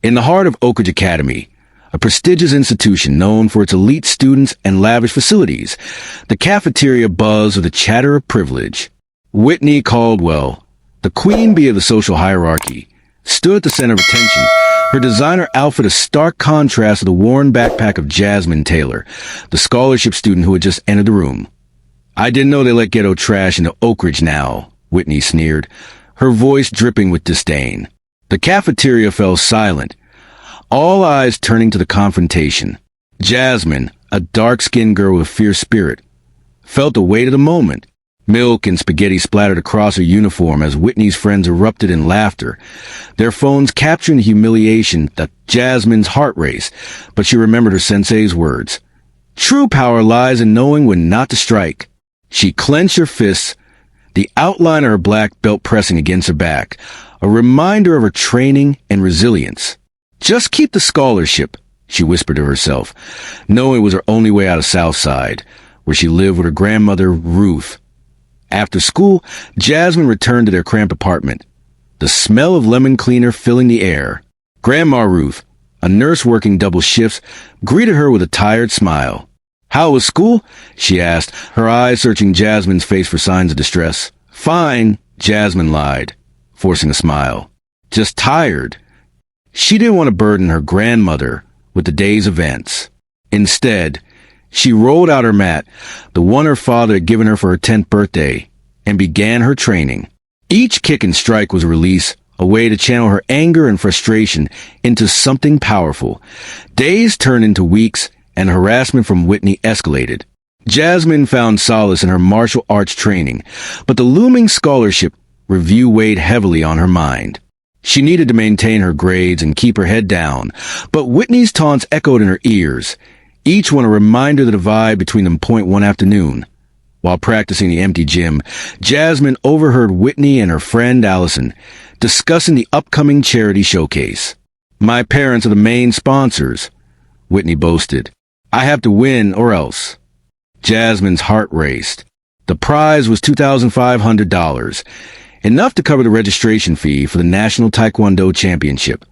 In the heart of Oak Ridge Academy, a prestigious institution known for its elite students and lavish facilities, the cafeteria buzzed with the chatter of privilege. Whitney Caldwell, the queen bee of the social hierarchy, stood at the center of attention, her designer outfit a stark contrast to the worn backpack of Jasmine Taylor, the scholarship student who had just entered the room. "I didn't know they let ghetto trash into Oak Ridge now," Whitney sneered, her voice dripping with disdain. The cafeteria fell silent, all eyes turning to the confrontation. Jasmine, a dark-skinned girl with fierce spirit, felt the weight of the moment. Milk and spaghetti splattered across her uniform as Whitney's friends erupted in laughter, their phones capturing the humiliation that Jasmine's heart raced, but she remembered her sensei's words. True power lies in knowing when not to strike. She clenched her fists, the outline of her black belt pressing against her back, a reminder of her training and resilience. "Just keep the scholarship," she whispered to herself, knowing it was her only way out of Southside, where she lived with her grandmother, Ruth. After school, Jasmine returned to their cramped apartment, the smell of lemon cleaner filling the air. Grandma Ruth, a nurse working double shifts, greeted her with a tired smile. "How was school?" she asked, her eyes searching Jasmine's face for signs of distress. "Fine," Jasmine lied, forcing a smile. "Just tired." She didn't want to burden her grandmother with the day's events. Instead, she rolled out her mat, the one her father had given her for her 10th birthday, and began her training. Each kick and strike was a release, a way to channel her anger and frustration into something powerful. Days turned into weeks, and harassment from Whitney escalated. Jasmine found solace in her martial arts training, but the looming scholarship review weighed heavily on her mind. She needed to maintain her grades and keep her head down, but Whitney's taunts echoed in her ears, each one a reminder of the divide between them one afternoon. While practicing the empty gym, Jasmine overheard Whitney and her friend Allison discussing the upcoming charity showcase. "My parents are the main sponsors," Whitney boasted. "I have to win or else." Jasmine's heart raced. The prize was $2,500, enough to cover the registration fee for the National Taekwondo Championship.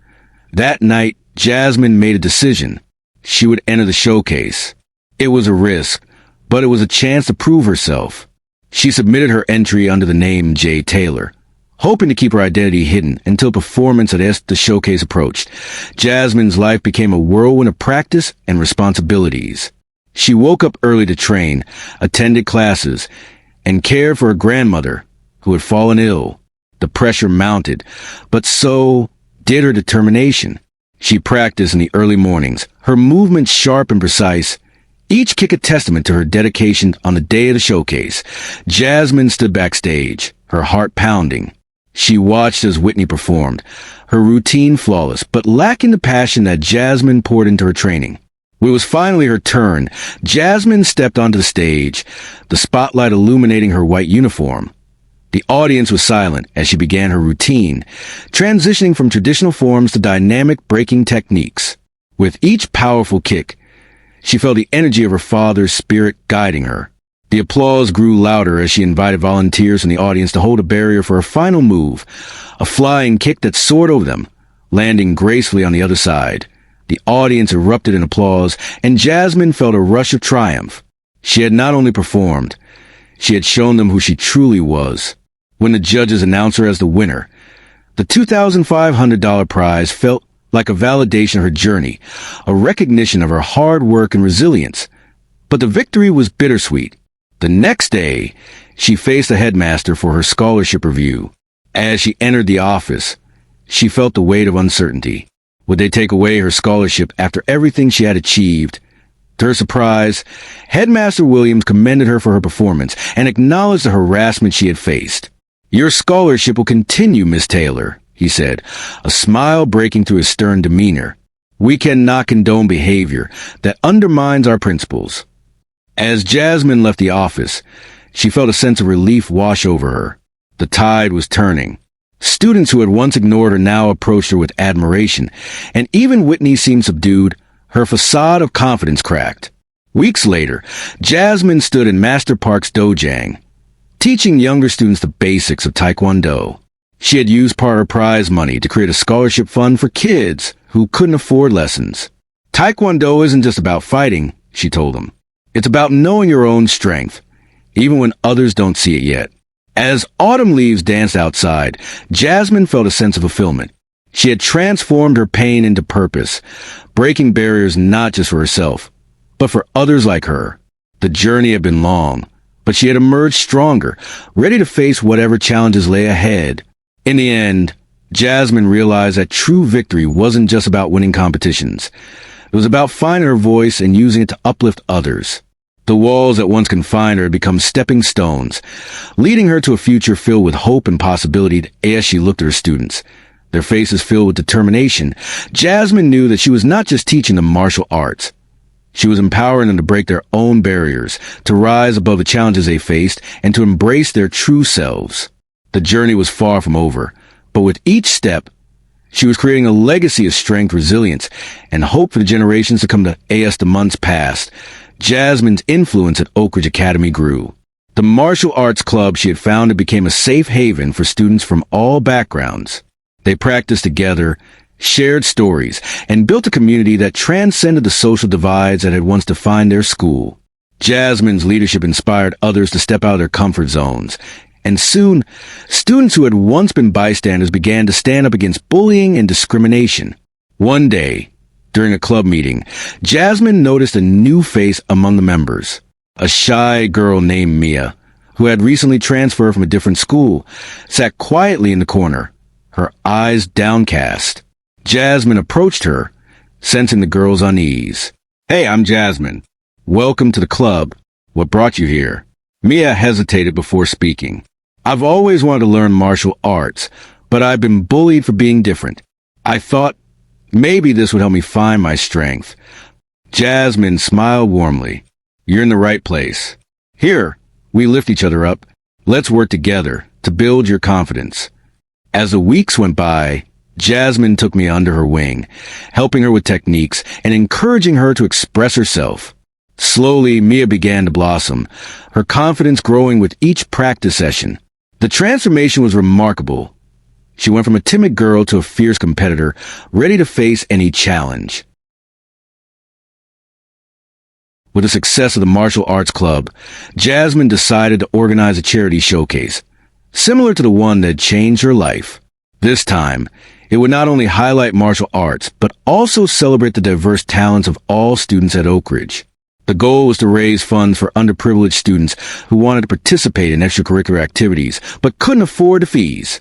That night, Jasmine made a decision. She would enter the showcase. It was a risk, but it was a chance to prove herself. She submitted her entry under the name Jay Taylor, hoping to keep her identity hidden until performance at the showcase approached. Jasmine's life became a whirlwind of practice and responsibilities. She woke up early to train, attended classes, and cared for her grandmother, who had fallen ill. The pressure mounted, but so did her determination. She practiced in the early mornings, her movements sharp and precise, each kick a testament to her dedication. On the day of the showcase, Jasmine stood backstage, her heart pounding. She watched as Whitney performed, her routine flawless, but lacking the passion that Jasmine poured into her training. When it was finally her turn, Jasmine stepped onto the stage, the spotlight illuminating her white uniform. The audience was silent as she began her routine, transitioning from traditional forms to dynamic breaking techniques. With each powerful kick, she felt the energy of her father's spirit guiding her. The applause grew louder as she invited volunteers in the audience to hold a barrier for her final move, a flying kick that soared over them, landing gracefully on the other side. The audience erupted in applause, and Jasmine felt a rush of triumph. She had not only performed, she had shown them who she truly was. When the judges announced her as the winner, the $2,500 prize felt like a validation of her journey, a recognition of her hard work and resilience. But the victory was bittersweet. The next day, she faced the headmaster for her scholarship review. As she entered the office, she felt the weight of uncertainty. Would they take away her scholarship after everything she had achieved? To her surprise, Headmaster Williams commended her for her performance and acknowledged the harassment she had faced. "Your scholarship will continue, Miss Taylor," he said, a smile breaking through his stern demeanor. "We cannot condone behavior that undermines our principles." As Jasmine left the office, she felt a sense of relief wash over her. The tide was turning. Students who had once ignored her now approached her with admiration, and even Whitney seemed subdued, her facade of confidence cracked. Weeks later, Jasmine stood in Master Park's dojang, teaching younger students the basics of Taekwondo. She had used part of her prize money to create a scholarship fund for kids who couldn't afford lessons. Taekwondo isn't just about fighting, she told him. It's about knowing your own strength, even when others don't see it yet. As autumn leaves danced outside, Jasmine felt a sense of fulfillment. She had transformed her pain into purpose, breaking barriers not just for herself, but for others like her. The journey had been long, but she had emerged stronger, ready to face whatever challenges lay ahead. In the end, Jasmine realized that true victory wasn't just about winning competitions. It was about finding her voice and using it to uplift others. The walls that once confined her had become stepping stones, leading her to a future filled with hope and possibility as she looked at her students. Their faces filled with determination, Jasmine knew that she was not just teaching them martial arts. She was empowering them to break their own barriers, to rise above the challenges they faced, and to embrace their true selves. The journey was far from over, but with each step, she was creating a legacy of strength, resilience, and hope for the generations to come as the months passed. Jasmine's influence at Oak Ridge Academy grew. The martial arts club she had founded became a safe haven for students from all backgrounds. They practiced together, shared stories, and built a community that transcended the social divides that had once defined their school. Jasmine's leadership inspired others to step out of their comfort zones, and soon, students who had once been bystanders began to stand up against bullying and discrimination. One day, during a club meeting, Jasmine noticed a new face among the members. A shy girl named Mia, who had recently transferred from a different school, sat quietly in the corner, her eyes downcast. Jasmine approached her, sensing the girl's unease. "Hey, I'm Jasmine. Welcome to the club. What brought you here?" Mia hesitated before speaking. "I've always wanted to learn martial arts, but I've been bullied for being different. I thought maybe this would help me find my strength." Jasmine smiled warmly. "You're in the right place. Here, we lift each other up. Let's work together to build your confidence." As the weeks went by, Jasmine took me under her wing, helping her with techniques and encouraging her to express herself. Slowly, Mia began to blossom, her confidence growing with each practice session. The transformation was remarkable. She went from a timid girl to a fierce competitor, ready to face any challenge. With the success of the martial arts club, Jasmine decided to organize a charity showcase, similar to the one that had changed her life. This time, it would not only highlight martial arts, but also celebrate the diverse talents of all students at Oak Ridge. The goal was to raise funds for underprivileged students who wanted to participate in extracurricular activities, but couldn't afford the fees.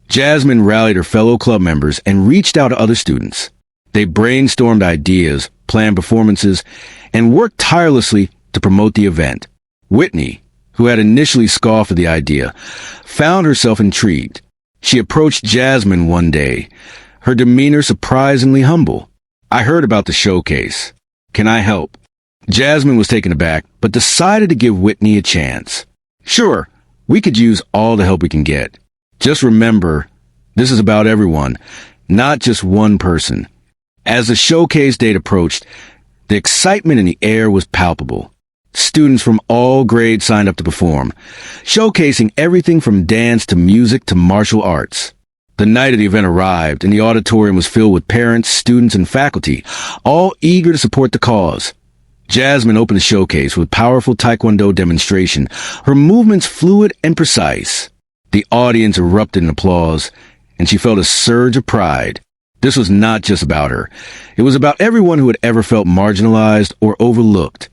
Jasmine rallied her fellow club members and reached out to other students. They brainstormed ideas, planned performances, and worked tirelessly to promote the event. Whitney, who had initially scoffed at the idea, found herself intrigued. She approached Jasmine one day, her demeanor surprisingly humble. "I heard about the showcase. Can I help?" Jasmine was taken aback, but decided to give Whitney a chance. "Sure, we could use all the help we can get. Just remember, this is about everyone, not just one person." As the showcase date approached, the excitement in the air was palpable. Students from all grades signed up to perform, showcasing everything from dance to music to martial arts. The night of the event arrived, and the auditorium was filled with parents, students, and faculty, all eager to support the cause. Jasmine opened the showcase with a powerful Taekwondo demonstration, her movements fluid and precise. The audience erupted in applause, and she felt a surge of pride. This was not just about her. It was about everyone who had ever felt marginalized or overlooked.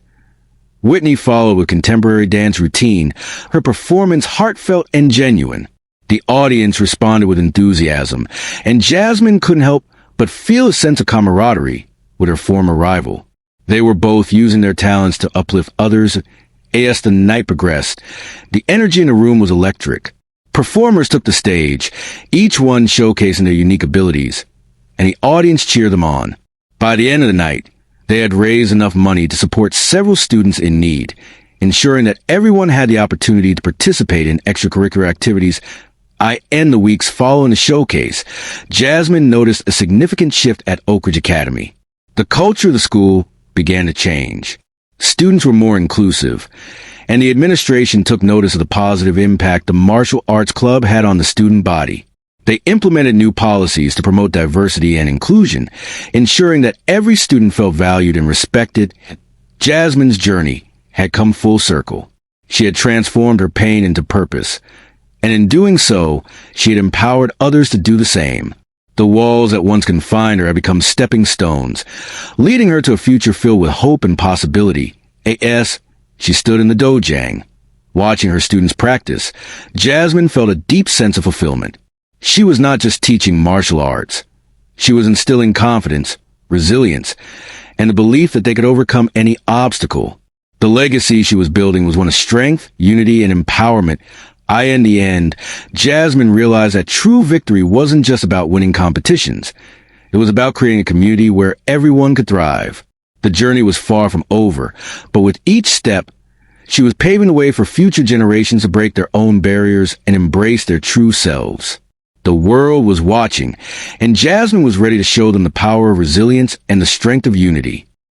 Whitney followed with contemporary dance routine, her performance heartfelt and genuine. The audience responded with enthusiasm, and Jasmine couldn't help but feel a sense of camaraderie with her former rival. They were both using their talents to uplift others. As the night progressed, the energy in the room was electric. Performers took the stage, each one showcasing their unique abilities, and the audience cheered them on. By the end of the night, they had raised enough money to support several students in need, ensuring that everyone had the opportunity to participate in extracurricular activities. In the weeks following the showcase, Jasmine noticed a significant shift at Oak Ridge Academy. The culture of the school began to change. Students were more inclusive, and the administration took notice of the positive impact the martial arts club had on the student body. They implemented new policies to promote diversity and inclusion, ensuring that every student felt valued and respected. Jasmine's journey had come full circle. She had transformed her pain into purpose, and in doing so, she had empowered others to do the same. The walls that once confined her had become stepping stones, leading her to a future filled with hope and possibility. As she stood in the dojang, watching her students practice, Jasmine felt a deep sense of fulfillment. She was not just teaching martial arts. She was instilling confidence, resilience, and the belief that they could overcome any obstacle. The legacy she was building was one of strength, unity, and empowerment. In the end, Jasmine realized that true victory wasn't just about winning competitions. It was about creating a community where everyone could thrive. The journey was far from over, but with each step, she was paving the way for future generations to break their own barriers and embrace their true selves. The world was watching, and Jasmine was ready to show them the power of resilience and the strength of unity.